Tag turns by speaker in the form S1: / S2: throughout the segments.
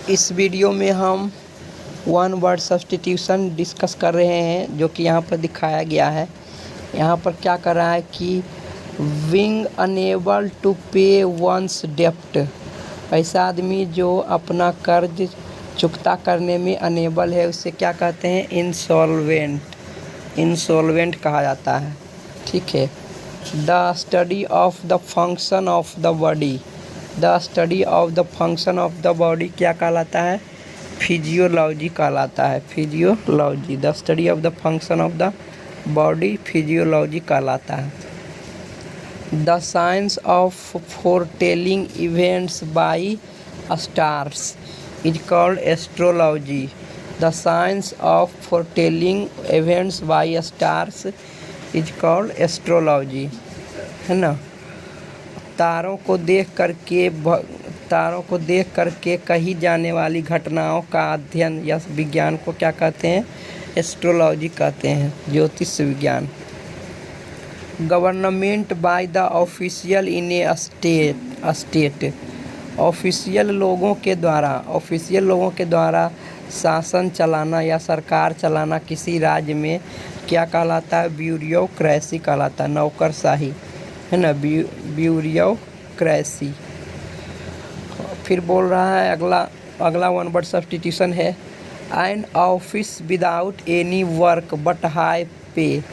S1: इस वीडियो में हम वन वर्ड सब्स्टिट्यूशन डिस्कस कर रहे हैं, जो कि यहाँ पर दिखाया गया है। यहाँ पर क्या कर रहा है कि बीइंग अनेबल टू पे वंस डेप्ट, ऐसा आदमी जो अपना कर्ज चुकता करने में अनेबल है उसे क्या कहते हैं? इंसॉल्वेंट कहा जाता है। ठीक है। The study of the function of the body, the study of the function of the body क्या कहलाता है? फिजियोलॉजी कहलाता है। Physiology, the study of the function of the body physiology कहलाता है। The science of foretelling events by stars is called astrology. The science of foretelling events by stars is called astrology, है ना। तारों को देख करके कही जाने वाली घटनाओं का अध्ययन या विज्ञान को क्या कहते हैं? एस्ट्रोलॉजी कहते हैं, ज्योतिष विज्ञान। Government by the official in A state, official लोगों के द्वारा शासन चलाना या सरकार चलाना किसी राज्य में क्या कहलाता है? ब्यूरोक्रेसी कहलाता है, नौकरशाही, है ना, ब्यूरोक्रेसी। फिर बोल रहा है अगला वन वर्ड सब्स्टिट्यूशन है N office without any work but high पे।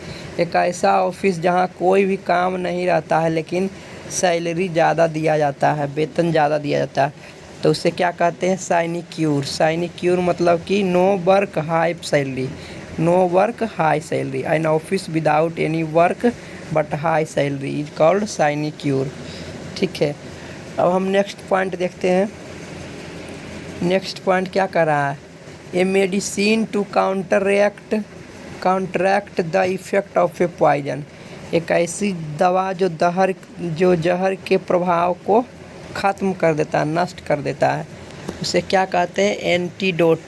S1: एक ऐसा ऑफिस जहाँ कोई भी काम नहीं रहता है लेकिन सैलरी ज़्यादा दिया जाता है, वेतन ज़्यादा दिया जाता है, तो उसे क्या कहते हैं? साइनिक्यूर। साइनिक्यूर मतलब कि no work high salary, no work high salary. An office without any work but high salary is called sinecure. ठीक है। अब हम नेक्स्ट पॉइंट देखते हैं। नेक्स्ट पॉइंट क्या कर रहा है? A medicine to counteract the effect of a poison, एक ऐसी दवा जो जहर के प्रभाव को ख़त्म कर देता है, नष्ट कर देता है, उसे क्या कहते हैं? एंटीडोट,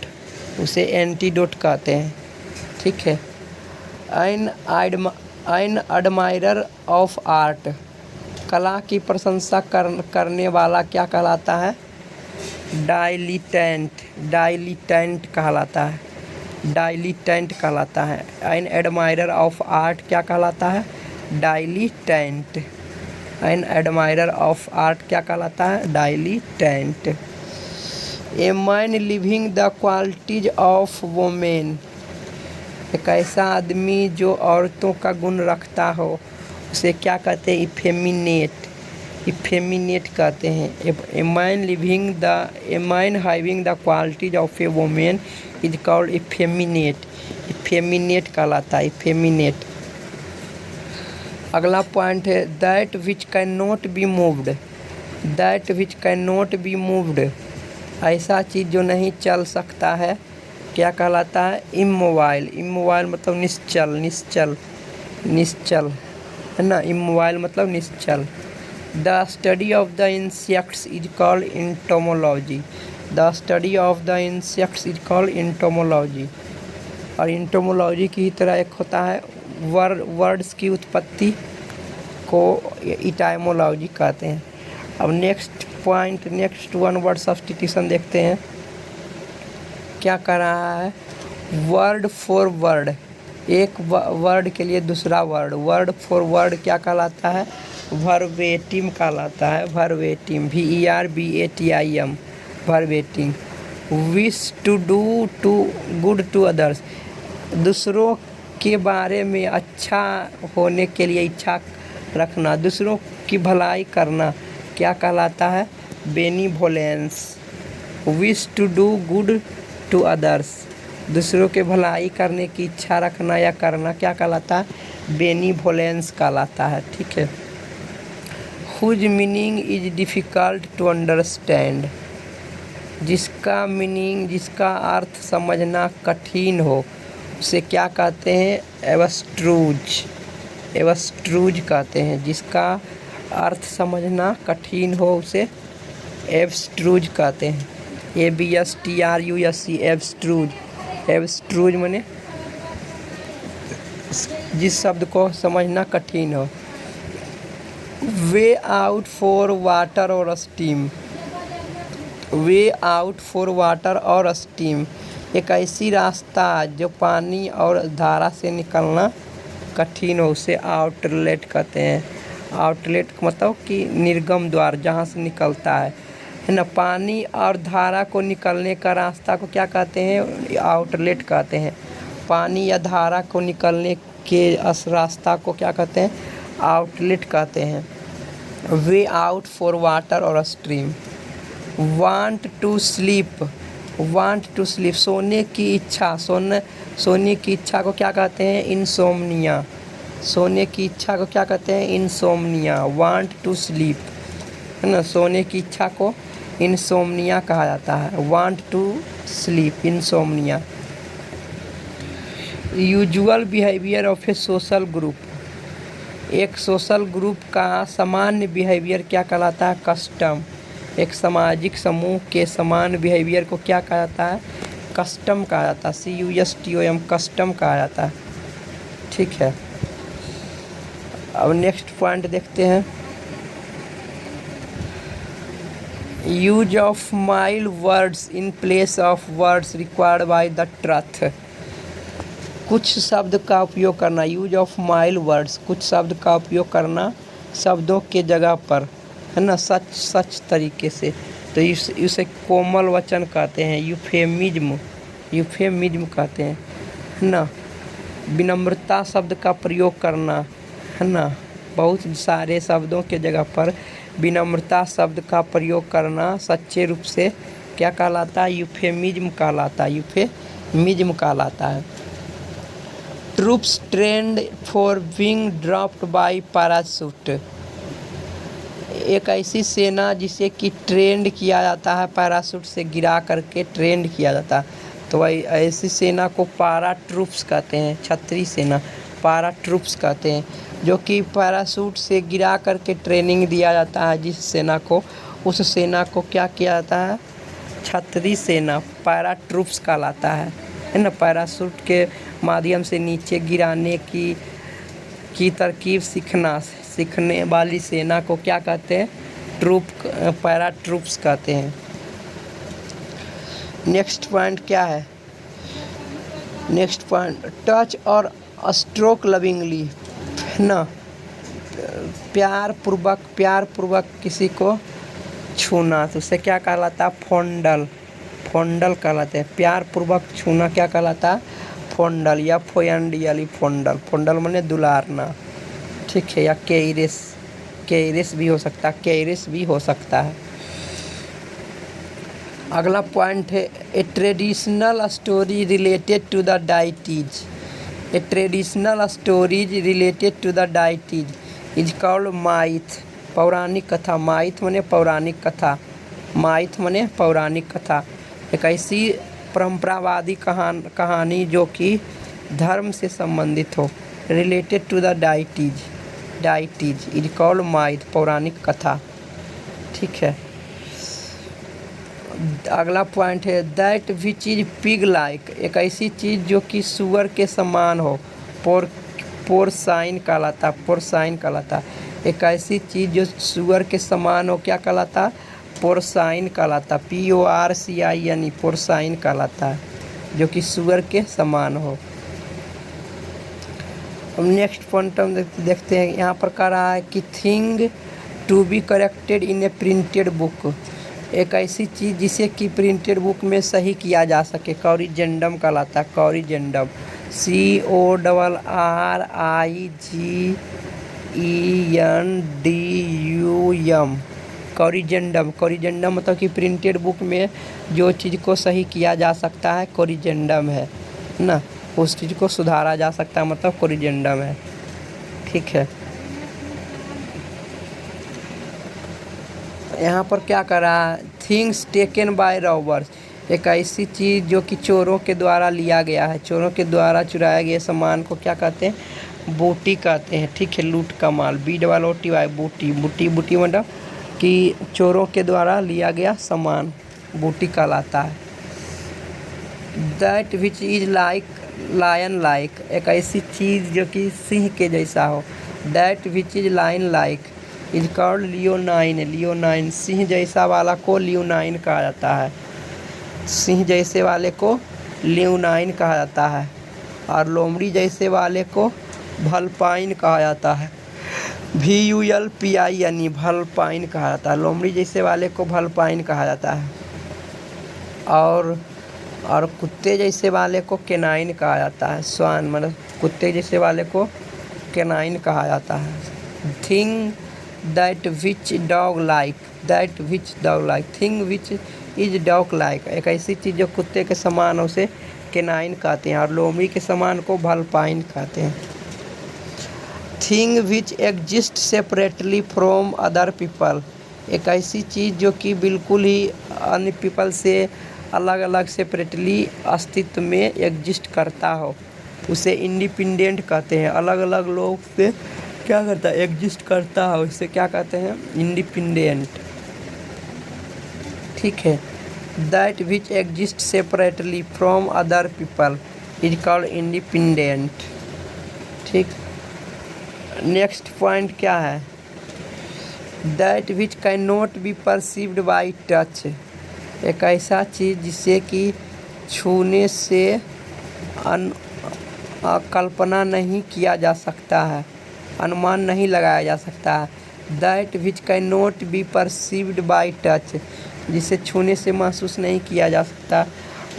S1: उसे एंटीडोट कहते हैं। ठीक है। एन एडमायरर ऑफ आर्ट, कला की प्रशंसा करने वाला क्या कहलाता है? डाइलिटेंट कहलाता है, डाइलिटेंट कहलाता है। एन एडमायरर ऑफ आर्ट क्या कहलाता है? Dilettante. An admirer of art क्या कहलाता है? Dilettante. A man living the qualities of women, एक ऐसा आदमी जो औरतों का गुण रखता हो उसे क्या कहते हैं? इफेमिनेट कहते हैं। A man having the qualities of a women is called effeminate कहलाता है, इफेमिनेट। अगला पॉइंट है that which can not be moved, ऐसा चीज़ जो नहीं चल सकता है क्या कहलाता है? इमोबाइल मतलब निश्चल, है ना। इमोबाइल मतलब निश्चल। The study of the insects is called entomology, the study of the insects is called entomology. और इंटोमोलॉजी की ही तरह एक होता है वर्ड्स की उत्पत्ति को इटाइमोलॉजी कहते हैं। अब नेक्स्ट वन वर्ड सब्स्टिट्यूशन देखते हैं। क्या कर रहा है? वर्ड फॉर वर्ड, एक वर्ड के लिए दूसरा वर्ड फॉर वर्ड क्या कहलाता है? वर्बेटिम कहलाता है, verbatim, VERBATIM, verbatim. Wish to do good to others, दूसरों के बारे में अच्छा होने के लिए इच्छा रखना, दूसरों की भलाई करना क्या कहलाता है? Benevolence. Wish to do good to others, दूसरों के भलाई करने की इच्छा रखना या करना क्या कहलाता है? बेनिवोलेंस कहलाता है। ठीक है। Whose meaning is difficult to understand, जिसका अर्थ समझना कठिन हो उसे क्या कहते हैं? एब्स्ट्रूज कहते हैं, जिसका अर्थ समझना कठिन हो उसे एब्स्ट्रूज कहते हैं। ABSTRUSE, एब्स्ट्रूज माने जिस शब्द को समझना कठिन हो। वे आउट फॉर वाटर और steam, way out for water और स्टीम, एक ऐसी रास्ता जो पानी और धारा से निकलना कठिन हो उसे आउटलेट कहते हैं। आउटलेट मतलब कि निर्गम द्वार, जहाँ से निकलता है ना। पानी और धारा को निकलने का रास्ता को क्या कहते हैं? आउटलेट कहते हैं। पानी या धारा को निकलने के रास्ता को क्या कहते हैं? आउटलेट कहते हैं। वे आउट फॉर वाटर और stream. Want to sleep, want to sleep सोने की इच्छा, सोने की इच्छा को क्या कहते हैं? इंसोम्निया। सोने की इच्छा को क्या कहते हैं? इंसोम्निया। वांट टू स्लीप है ना, सोने की इच्छा को इंसोम्निया कहा जाता है। Want to sleep, insomnia. Usual behaviour of a social group, एक सोशल ग्रुप का सामान्य बिहेवियर क्या कहलाता है? कस्टम। एक सामाजिक समूह के समान बिहेवियर को क्या कहा जाता है? कस्टम कहा जाता है। CUSTOM, कस्टम कहा जाता है। ठीक है, अब नेक्स्ट पॉइंट देखते हैं। Use of mild words in place of words required by the truth, कुछ शब्द का उपयोग करना। यूज ऑफ माइल्ड वर्ड्स, कुछ शब्द का उपयोग करना शब्दों के जगह पर, है ना, सच तरीके से। तो इसे कोमल वचन कहते हैं। यूफेमिज्म, यूफेमिज्म कहते हैं, है ना। विनम्रता शब्द का प्रयोग करना, है ना, बहुत सारे शब्दों के जगह पर विनम्रता शब्द का प्रयोग करना सच्चे रूप से क्या कहलाता है? यूफेमिज्म कहलाता है। यूफेमिज्म कहलाता है। Troops trained for being dropped by parachute, एक ऐसी सेना जिसे कि ट्रेंड किया जाता है, पैराशूट से गिरा करके ट्रेंड किया जाता है। तो ऐसी सेना को पारा ट्रूप्स कहते हैं। छतरी सेना पारा ट्रूप्स कहते हैं, जो कि पैराशूट से गिरा करके ट्रेनिंग दिया जाता है जिस सेना को, उस सेना को क्या किया जाता है? छतरी सेना, पैरा ट्रूप्स कहलाता है ना। पैराशूट के माध्यम से नीचे गिराने की तरकीब सीखने वाली सेना को क्या कहते हैं? पैरा ट्रूप्स कहते हैं। नेक्स्ट पॉइंट क्या है? नेक्स्ट पॉइंट, टच और स्ट्रोक लविंगली, है ना, प्यार पूर्वक किसी को छूना, तो उसे क्या कहलाता है? फोंडल, फोंडल कहलाते हैं। प्यार पूर्वक छूना क्या कहलाता है? फोंडल या फोयंडियली फोंडल। फोंडल माने दुलारना, ठीक है, या केरिस भी हो सकता है, केरिस भी हो सकता है। अगला पॉइंट है a traditional story related to the deities, a traditional stories related to the deities is called myth, पौराणिक कथा। माइथ माने पौराणिक कथा, माइथ माने पौराणिक कथा। एक ऐसी परंपरावादी कहानी जो कि धर्म से संबंधित हो। Related to the deities is called myth, पौराणिक कथा, ठीक है। अगला पॉइंट है that which is pig like, एक ऐसी चीज़ जो कि सुअर के समान हो। पोर्साइन कहलाता, पोर्साइन कहलाता। एक ऐसी चीज़ जो सुअर के समान हो क्या कहलाता? पोर्साइन कहलाता। PORCINE, पोर्साइन कहलाता है, जो कि सुअर के समान हो। अब नेक्स्ट पॉइंट हम देखते हैं, यहाँ पर कह रहा है कि thing to be corrected in a printed book, एक ऐसी चीज़ जिसे कि प्रिंटेड बुक में सही किया जा सके। कॉरिजेंडम कहलाता है, कॉरिजेंडम, CORRIGENDUM, कॉरिजेंडम। कॉरिजेंडम मतलब कि प्रिंटेड बुक में जो चीज़ को सही किया जा सकता है कॉरिजेंडम है ना, उस चीज़ को सुधारा जा सकता है मतलब कॉरिजेंडम है, ठीक है। यहाँ पर क्या कर रहा है? थिंग्स टेकन बाय रॉबर्स, एक ऐसी चीज़ जो कि चोरों के द्वारा लिया गया है। चोरों के द्वारा चुराए गए सामान को क्या कहते हैं? बूटी कहते हैं, ठीक है। लूट का माल, BOOTY, बूटी। बूटी मतलब कि चोरों के द्वारा लिया गया सामान बूटी कहलाता है। That which is like lion like, एक ऐसी चीज़ जो कि सिंह के जैसा हो। That which is lion like, is called leonine. Leonine, सिंह जैसा वाला को लियोनाइन कहा जाता है। सिंह जैसे वाले को लियोनाइन कहा जाता है और लोमड़ी जैसे वाले को वल्पाइन कहा जाता है। VULPINE, वल्पाइन कहा जाता है। लोमड़ी जैसे वाले को वल्पाइन कहा जाता है और कुत्ते जैसे वाले को केनाइन कहा जाता है। स्वान मतलब कुत्ते जैसे वाले को केनाइन कहा जाता है। Thing that which dog like, that which dog like, thing which is dog like, एक ऐसी चीज़ जो कुत्ते के समान है उसे केनाइन कहते हैं और लोमड़ी के समान को वल्पाइन कहते हैं। Thing which exist separately from other people, एक ऐसी चीज़ जो कि बिल्कुल ही अन्य पीपल से अलग अलग सेपरेटली अस्तित्व में एग्जिस्ट करता हो, उसे इंडिपेंडेंट कहते हैं। अलग अलग लोग से क्या करता है, एग्जिस्ट करता है, उसे क्या कहते हैं, इंडिपेंडेंट। ठीक है। That which exist separately from other people is called independent. ठीक। नेक्स्ट पॉइंट क्या है, that which can not be perceived by touch, एक ऐसा चीज़ जिसे कि छूने से कल्पना नहीं किया जा सकता है, अनुमान नहीं लगाया जा सकता है। That which can not be perceived by touch, जिसे छूने से महसूस नहीं किया जा सकता,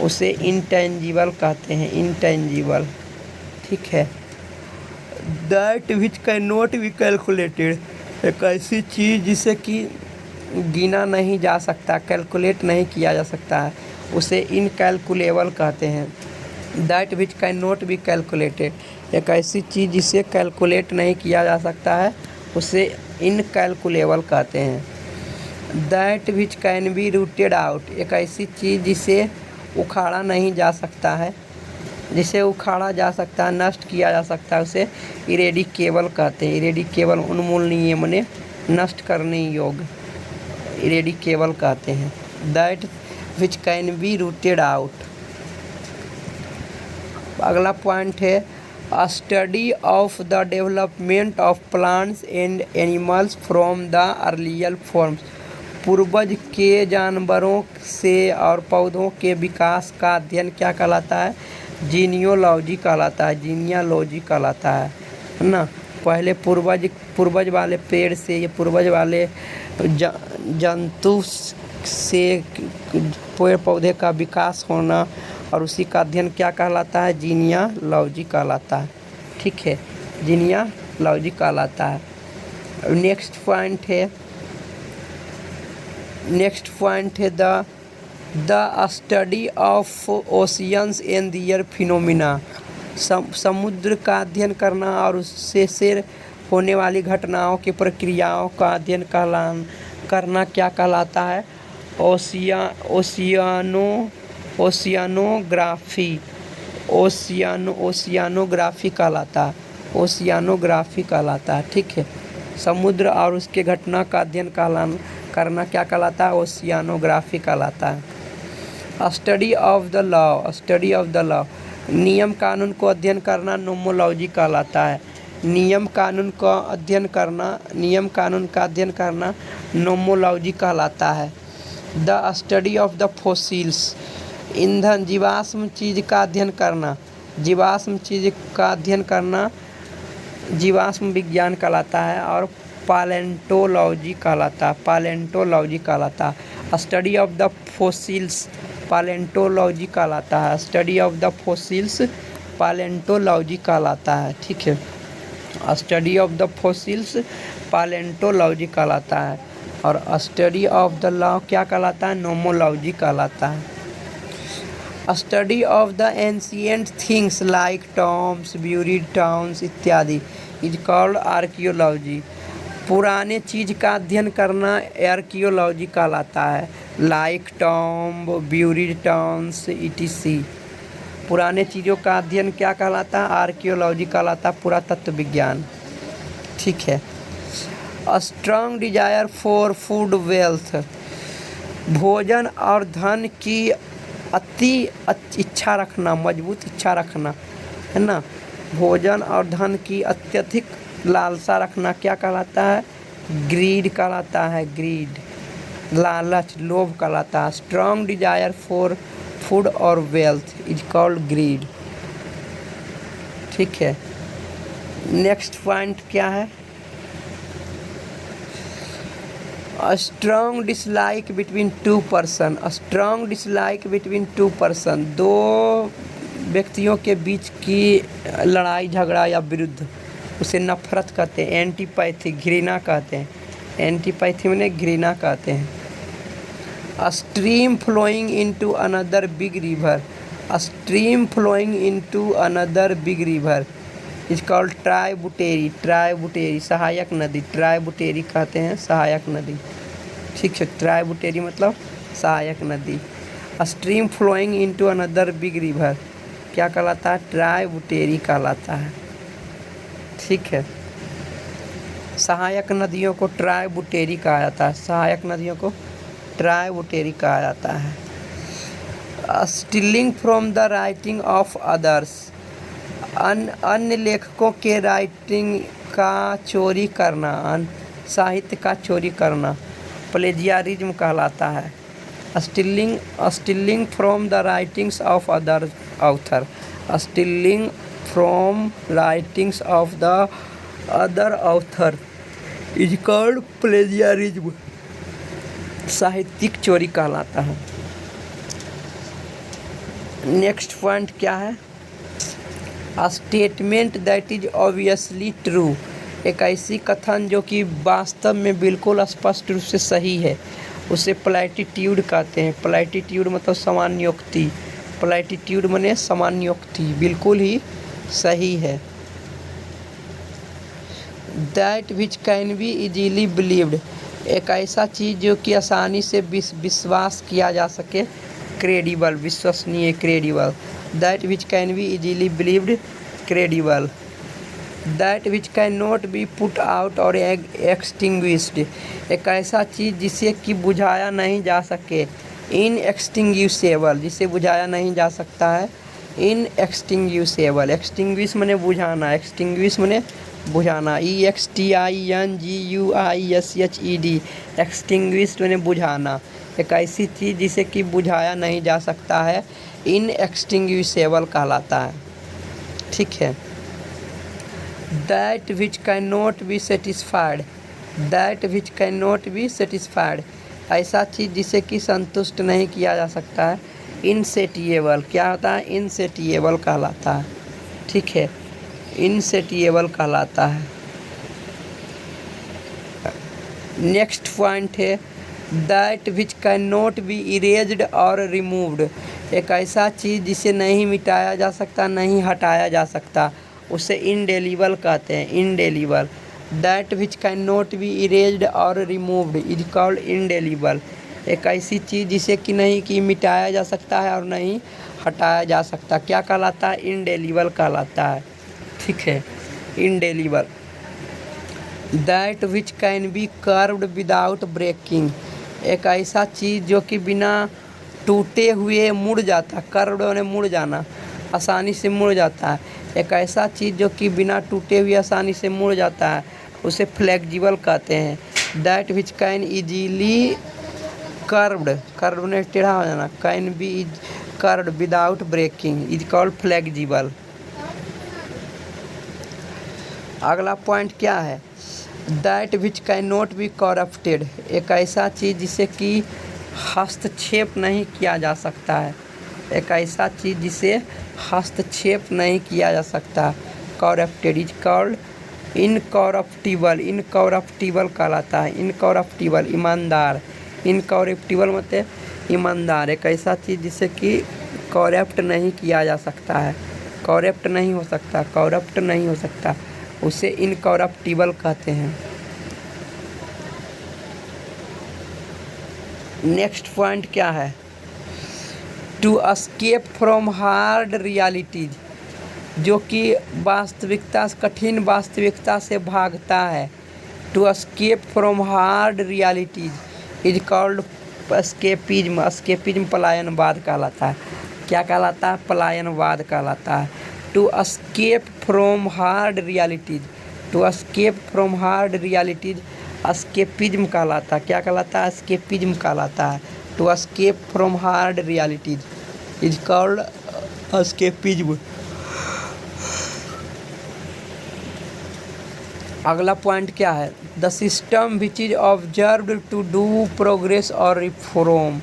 S1: उसे इंटेंजिबल कहते हैं, इंटेंजिबल। ठीक है। That which can not be calculated, एक ऐसी चीज़ जिसे कि गिना नहीं जा सकता, कैलकुलेट नहीं किया जा सकता है, उसे इनकैलकुलेबल कहते हैं। That which can not be calculated, एक ऐसी चीज़ जिसे कैलकुलेट नहीं किया जा सकता है, उसे इनकैलकुलेबल कहते हैं। That which can B rooted out, एक ऐसी चीज़ जिसे उखाड़ा नहीं जा सकता है, जिसे उखाड़ा जा सकता है, नष्ट किया जा सकता है, उसे इरेडिकेबल कहते हैं। इरेडिकेबल उन्मूलनीय माने नष्ट करने योग्य, इरेडिकेबल कहते हैं। That which can B rooted out. अगला पॉइंट है अ study of the development of plants and animals from the earlier forms, पूर्वज के जानवरों से और पौधों के विकास का अध्ययन क्या कहलाता है, जीनियोलॉजी कहलाता है, जीनियोलॉजी कहलाता है ना। पहले पूर्वज वाले पेड़ से, ये पूर्वज वाले जंतु से पेड़ पौधे का विकास होना और उसी का अध्ययन क्या कहलाता है, जीनियोलॉजी कहलाता है। ठीक है, जीनियोलॉजी कहलाता है। नेक्स्ट पॉइंट है the study of oceans and their phenomena, समुद्र का अध्ययन करना और उससे से होने वाली घटनाओं की प्रक्रियाओं का अध्ययन करना क्या कहलाता है, ओशियानोग्राफी कहलाता है, ओशियानोग्राफी कहलाता है। ठीक है। समुद्र और उसके घटना का अध्ययन करना क्या कहलाता है, ओशियानोग्राफी कहलाता है। स्टडी ऑफ द लॉ, नियम कानून को अध्ययन करना नोमोलॉजी कहलाता है। नियम कानून का अध्ययन करना नोमोलॉजी कहलाता है। The study of the fossils, ईंधन जीवाश्म चीज़ का अध्ययन करना जीवाश्म विज्ञान कहलाता है और पैलेंटोलॉजी कहलाता है। Study of the fossils palaeontology कहलाता है। Study of the fossils palaeontology कहलाता है। ठीक है। Study of the fossils palaeontology कहलाता है और स्टडी ऑफ द लॉ क्या कहलाता है, नोमोलॉजी कहलाता है। Study of the ancient things like Tom's, buried towns इत्यादि इज कॉल्ड आर्कियोलॉजी, पुराने चीज़ का अध्ययन करना आर्कियोलॉजी कहलाता है। Like tomb, buried towns etc, पुराने चीज़ों का अध्ययन क्या कहलाता है, आर्कियोलॉजी कहलाता है, पुरातत्व विज्ञान। ठीक है। A strong desire for food wealth, भोजन और धन की इच्छा रखना, मजबूत इच्छा रखना है ना। भोजन और धन की अत्यधिक लालसा रखना क्या कहलाता है, ग्रीड कहलाता है, ग्रीड लालच, लोभ कहलाता है। स्ट्रॉन्ग डिजायर फॉर फूड और वेल्थ इज कॉल्ड ग्रीड। ठीक है, नेक्स्ट पॉइंट क्या है? A strong dislike between two person, a strong dislike between two person, दो व्यक्तियों के बीच की लड़ाई झगड़ा या विरुद्ध, उसे नफरत कहते हैं। एंटीपैथी, घृणा कहते हैं। एंटीपैथी माने घृणा कहते हैं। A stream flowing into another big river, a stream flowing into another big river is called tributary. Tributary सहायक नदी, ट्राइब्यूटरी कहते हैं सहायक नदी। ठीक है, ट्राइब्यूटरी मतलब सहायक नदी। A stream flowing into another big river क्या कहलाता है? ट्राइब्यूटरी कहलाता है। ठीक है, सहायक नदियों को ट्राइब्यूटरी कहा जाता है। सहायक नदियों को ट्राइब्यूटरी कहा जाता है। Stealing from the writing of others, अन्य लेखकों के राइटिंग का चोरी करना, साहित्य का चोरी करना प्लेजियारिज्म कहलाता है। Stealing from the writings of other author, stealing from writings of the other author is called plagiarism, साहित्यिक चोरी कहलाता है। नेक्स्ट पॉइंट क्या है? A statement that is obviously true, एक ऐसी कथन जो कि वास्तव में बिल्कुल स्पष्ट रूप से सही है, उसे प्लैटिट्यूड कहते हैं। प्लैटिट्यूड मतलब सामान्योक्ति, प्लैटिट्यूड माने सामान्योक्ति, बिल्कुल ही सही है। That which can be easily believed, एक ऐसा चीज़ जो कि आसानी से विश्वास किया जा सके, क्रेडिबल विश्वसनीय, credible. That which can be easily believed, credible. That which cannot be put out or extinguished, एक ऐसा चीज़ जिसे कि बुझाया नहीं जा सके, inextinguishable, जिसे बुझाया नहीं जा सकता है, inextinguishable। extinguish माने बुझाना, extinguish माने बुझाना, extinguished, extinguished माने बुझाना। एक ऐसी चीज़ जिसे कि बुझाया नहीं जा सकता है, इनएक्सटिंग्विशेबल कहलाता है। ठीक है, that which can not be satisfied, that which can not be satisfied, ऐसा चीज़ जिसे कि संतुष्ट नहीं किया जा सकता है, इनसेटिएबल क्या होता है? इनसेटिएबल कहलाता है। ठीक है, इनसेटिएबल कहलाता है। नेक्स्ट पॉइंट है that which can not B erased और रिमूव्ड, एक ऐसा चीज़ जिसे नहीं मिटाया जा सकता, नहीं हटाया जा सकता, उसे इंडेलिबल कहते हैं, indelible. That which can not B erased और रिमूव्ड इज कॉल्ड इंडेलिबल, एक ऐसी चीज़ जिसे कि नहीं कि मिटाया जा सकता है और नहीं हटाया जा सकता, क्या कहलाता है? इंडेलिबल कहलाता है। ठीक है, indelible. That which can be curved without breaking, एक ऐसा चीज़ जो कि बिना टूटे हुए मुड़ जाता, कर्व्ड ने मुड़ जाना, आसानी से मुड़ जाता है। एक ऐसा चीज़ जो कि बिना टूटे हुए आसानी से मुड़ जाता है, उसे फ्लेक्सिबल कहते हैं। That which can easily curved, curve ने टेढ़ा हो जाना, can be is curved without breaking is called flexible. अगला पॉइंट क्या है? That which can not be corrupted, एक ऐसा चीज़ जिसे कि हस्तक्षेप नहीं किया जा सकता है, एक ऐसा चीज़ जिसे हस्तक्षेप नहीं किया जा सकता, करप्टेड इज कॉल्ड इनकॉरप्टिबल, इनकॉरप्टिबल कहलाता है। इनकॉरप्टिबल ईमानदार, इनकॉरप्टिबल मतलब ईमानदार, एक ऐसा चीज़ जिसे कि करप्ट नहीं किया जा सकता है, करप्ट नहीं हो सकता, करप्ट नहीं हो सकता, उसे इनकॉरप्टिबल कहते हैं। नेक्स्ट पॉइंट क्या है? To escape from hard realities, जो कि वास्तविकता, कठिन वास्तविकता से भागता है। To escape from hard realities is called escapism, escapism पलायनवाद कहलाता है। क्या कहलाता है? पलायनवाद कहलाता है। To escape from hard realities, to escape from hard realities escapism कहलाता है। क्या कहलाता है? एस्केपिज्म कहलाता है। To escape from hard realities is called escapism. अगला पॉइंट क्या है? The system which is observed to do progress और reform.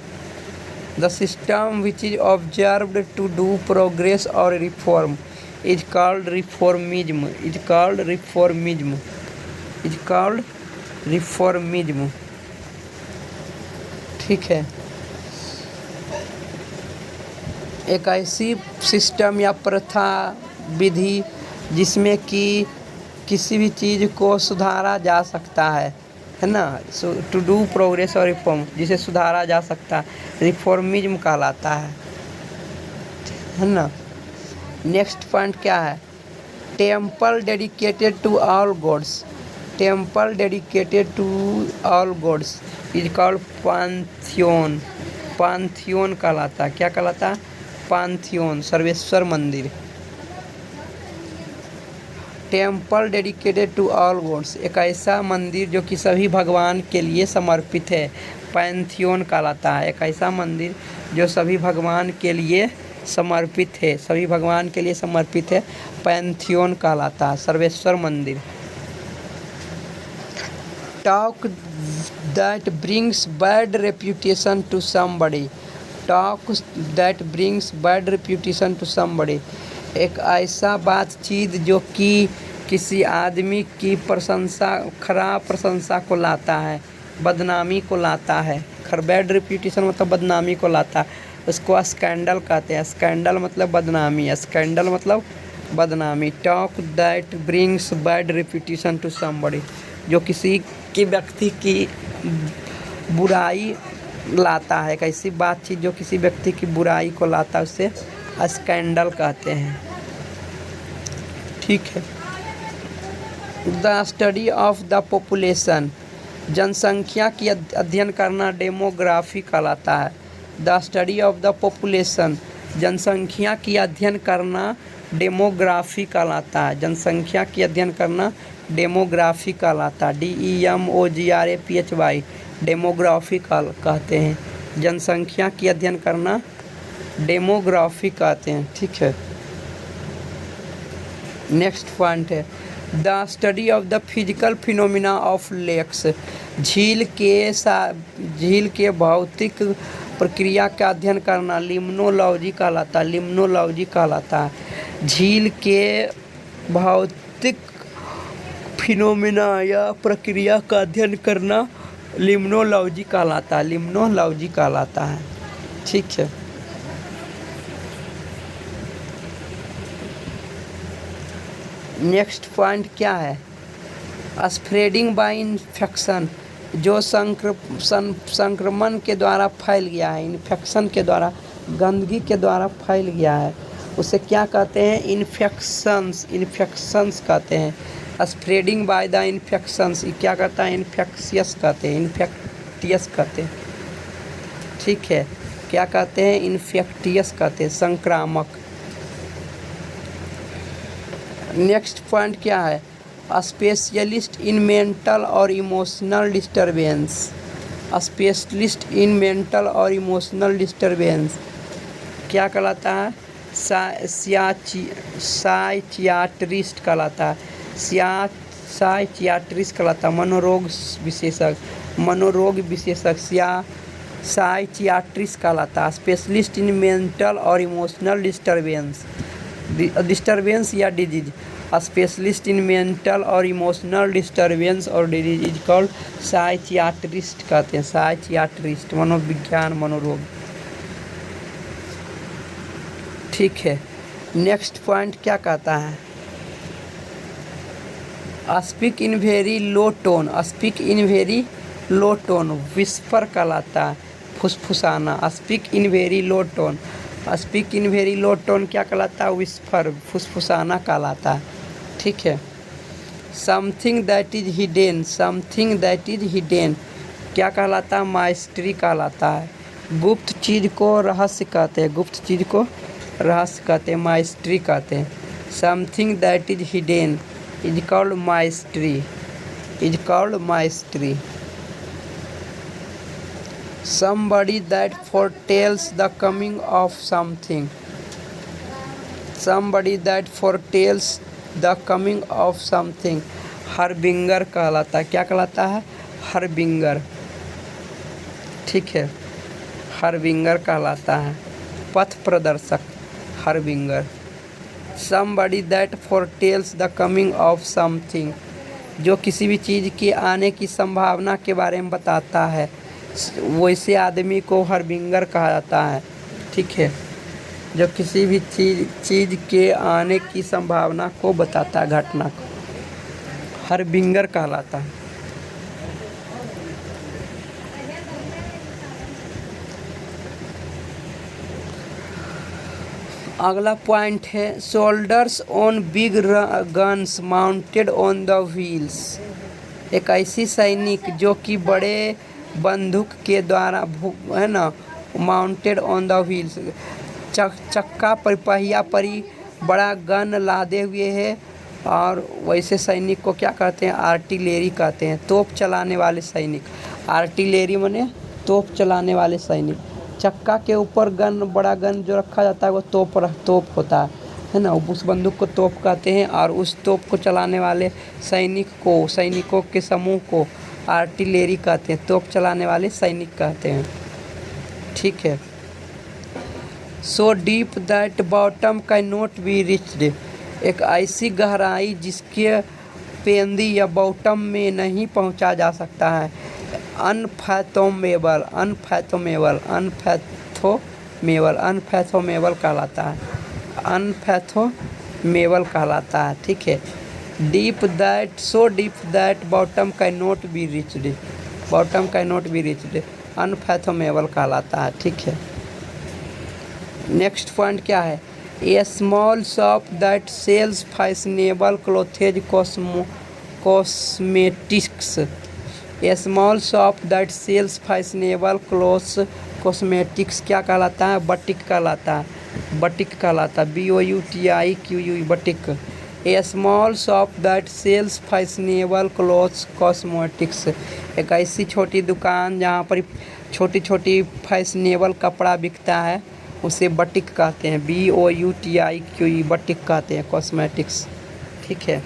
S1: The system which is observed to do progress और reform is called reformism. Is called reformism. Is called reformism. ठीक है। एक ऐसी system या प्रथा विधि जिसमें कि किसी भी चीज़ को सुधारा जा सकता है ना। टू डू प्रोग्रेस और रिफॉर्म, जिसे सुधारा जा सकता है, रिफॉर्मिज्म कहलाता है ना। नेक्स्ट पॉइंट क्या है? Temple dedicated to all gods. Temple dedicated to all gods is called pantheon. Pantheon कहलाता है। क्या कहलाता है? पांथियोन, सर्वेश्वर मंदिर। Temple dedicated to all gods, एक ऐसा मंदिर जो कि सभी भगवान के लिए समर्पित है, पैंथियोन कहलाता है। एक ऐसा मंदिर जो सभी भगवान के लिए समर्पित है, सभी भगवान के लिए समर्पित है, पैंथियोन कहलाता है, सर्वेश्वर मंदिर। Talk that brings bad reputation to somebody. Talk that brings bad reputation to somebody, एक ऐसा बातचीत जो कि किसी आदमी की प्रशंसा, खराब प्रशंसा को लाता है, बदनामी को लाता है। बैड रेप्यूटेशन मतलब बदनामी को लाता है, उसको स्कैंडल कहते हैं। स्कैंडल मतलब बदनामी, स्कैंडल मतलब बदनामी। Talk that brings bad reputation to somebody, जो किसी की व्यक्ति की बुराई लाता है। कैसी बातचीत जो किसी व्यक्ति की बुराई को लाता है, उसे स्कैंडल कहते हैं। ठीक है। The study of the population, जनसंख्या की अध्ययन करना डेमोग्राफी कहलाता है। The study of the population, जनसंख्या की अध्ययन करना डेमोग्राफी कहलाता है। जनसंख्या की अध्ययन करना डेमोग्राफी कहलाता है। DEMOGRAPHY, डेमोग्राफी कहते हैं। जनसंख्या की अध्ययन करना डेमोग्राफी कहते हैं। ठीक है। नेक्स्ट पॉइंट है the study of the physical phenomena of lakes, झील के भौतिक प्रक्रिया का अध्ययन करना लिम्नोलॉजी कहलाता है। लिम्नोलॉजी कहलाता है। झील के भौतिक फिनोमिना या प्रक्रिया का अध्ययन करना लिम्नोलॉजी कहलाता है। लिम्नोलॉजी कहलाता है। ठीक है। नेक्स्ट पॉइंट क्या है? स्प्रेडिंग बाय इन्फेक्शन, जो संक्रमण के द्वारा फैल गया है, इन्फेक्शन के द्वारा, गंदगी के द्वारा फैल गया है, उसे क्या कहते हैं? इन्फेक्शंस। इन्फेक्शंस कहते हैं। स्प्रेडिंग बाय द इन्फेक्शंस, क्या कहता है? इन्फेक्शियस कहते हैं, इन्फेक्टियस कहते हैं। ठीक है। क्या कहते हैं? इन्फेक्टियस कहते हैं, संक्रामक। नेक्स्ट पॉइंट क्या है? स्पेशलिस्ट इन मेंटल और emotional disturbance. Specialist in mental और इमोशनल डिस्टर्बेंस क्या कहलाता है? साइकियाट्रिस्ट कहलाता है। साइकियाट्रिस्ट कहलाता है, मनोरोग विशेषज्ञ। मनोरोग विशेषज्ञ साइकियाट्रिस्ट कहलाता है। स्पेशलिस्ट इन मेंटल और इमोशनल डिस्टर्बेंस या डिजीज। स्पेशलिस्ट इन मेंटल और इमोशनल डिस्टर्बेंस और डिजीज इज कॉल्ड साइकियाट्रिस्ट कहते हैं। साइकियाट्रिस्ट, मनोविज्ञान, मनोरोग। ठीक है। नेक्स्ट पॉइंट क्या कहता है? Speak in very low tone. Speak in very low tone, whisper कहलाता है, फुसफुसाना। Speak in very low tone. Speak in very low tone क्या कहलाता है? विस्पर, फुसफुसाना कहलाता है। ठीक है। Something that is hidden. Something that is hidden क्या कहलाता है? माइस्ट्री कहलाता है। गुप्त चीज़ को रहस्य कहते हैं। गुप्त चीज़ को रहस्य कहते हैं, माइस्ट्री कहते हैं। Something that is hidden is called mystery. Is called mystery. Somebody that foretells the coming of something. Somebody that foretells the coming of something. Harbinger कहलाता है। क्या कहलाता है? हरबिंगर। ठीक है, हरबिंगर कहलाता है, पथ प्रदर्शक, harbinger. Somebody that foretells the coming of something, जो किसी भी चीज़ के आने की संभावना के बारे में बताता है, वैसे आदमी को हरबिंगर कहा जाता है। ठीक है, जो किसी भी चीज़ के आने की संभावना को बताता है, घटना को, हरबिंगर कहलाता है। अगला पॉइंट है shoulders on big guns mounted on the wheels. एक ऐसी सैनिक जो कि बड़े बंदूक के द्वारा है ना, माउंटेड ऑन द व्हील्स, चक्का पर, पहिया पर ही बड़ा गन लादे हुए है। और वैसे सैनिक को क्या कहते हैं? आर्टिलरी कहते हैं, तोप चलाने वाले सैनिक। आर्टिलरी माने तोप चलाने वाले सैनिक। चक्का के ऊपर गन, बड़ा गन जो रखा जाता है वो तोप होता है ना, उस बंदूक को तोप कहते हैं। और उस तोप को चलाने वाले सैनिकों के समूह को आर्टिलरी कहते हैं, तोप चलाने वाले सैनिक कहते हैं। ठीक है। So deep that bottom can not be reached. एक ऐसी गहराई जिसके पेंदी या बॉटम में नहीं पहुंचा जा सकता है। अनफैथोमेबल कहलाता है, अनफैथोमेबल कहलाता है। ठीक है। Deep that, so deep that bottom can not be reached, unfathomable कहलाता है। ठीक है। नेक्स्ट पॉइंट क्या है? A small shop that sells fashionable clothes cosmetics. A small shop that sells fashionable clothes cosmetics क्या कहलाता है? बटिक कहलाता है, BOUTIQUE, boutique. A small shop that sells fashionable clothes cosmetics. एक ऐसी छोटी दुकान जहाँ पर छोटी छोटी फैशनेबल कपड़ा बिकता है, उसे बटिक कहते हैं, BOUTIQUE, बटिक कहते हैं, कॉस्मेटिक्स। ठीक है।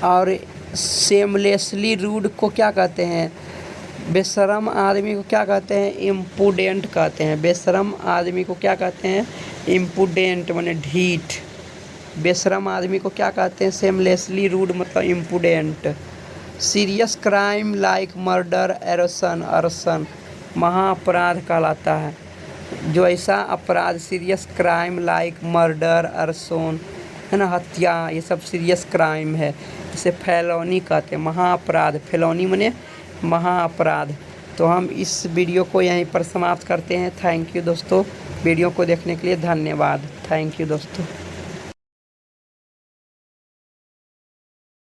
S1: और शेमलेसली रूड को क्या कहते हैं? बेशरम आदमी को क्या कहते हैं? इम्पुडेंट कहते हैं। बेशरम आदमी को क्या कहते हैं? इम्पुडेंट माने ढीठ। बेशरम आदमी को क्या कहते हैं? शेमलेसली रूड मतलब इम्पुडेंट। सीरियस क्राइम लाइक मर्डर, अरसन महाअपराध कहलाता है। जो ऐसा अपराध, सीरियस क्राइम लाइक मर्डर, अरसन है ना, हत्या, ये सब सीरियस क्राइम है। इसे फेलोनी कहते हैं, महाअपराध। फेलोनी माने महाअपराध। तो हम इस वीडियो को यहीं पर समाप्त करते हैं। थैंक यू दोस्तों, वीडियो को देखने के लिए धन्यवाद। थैंक यू दोस्तों।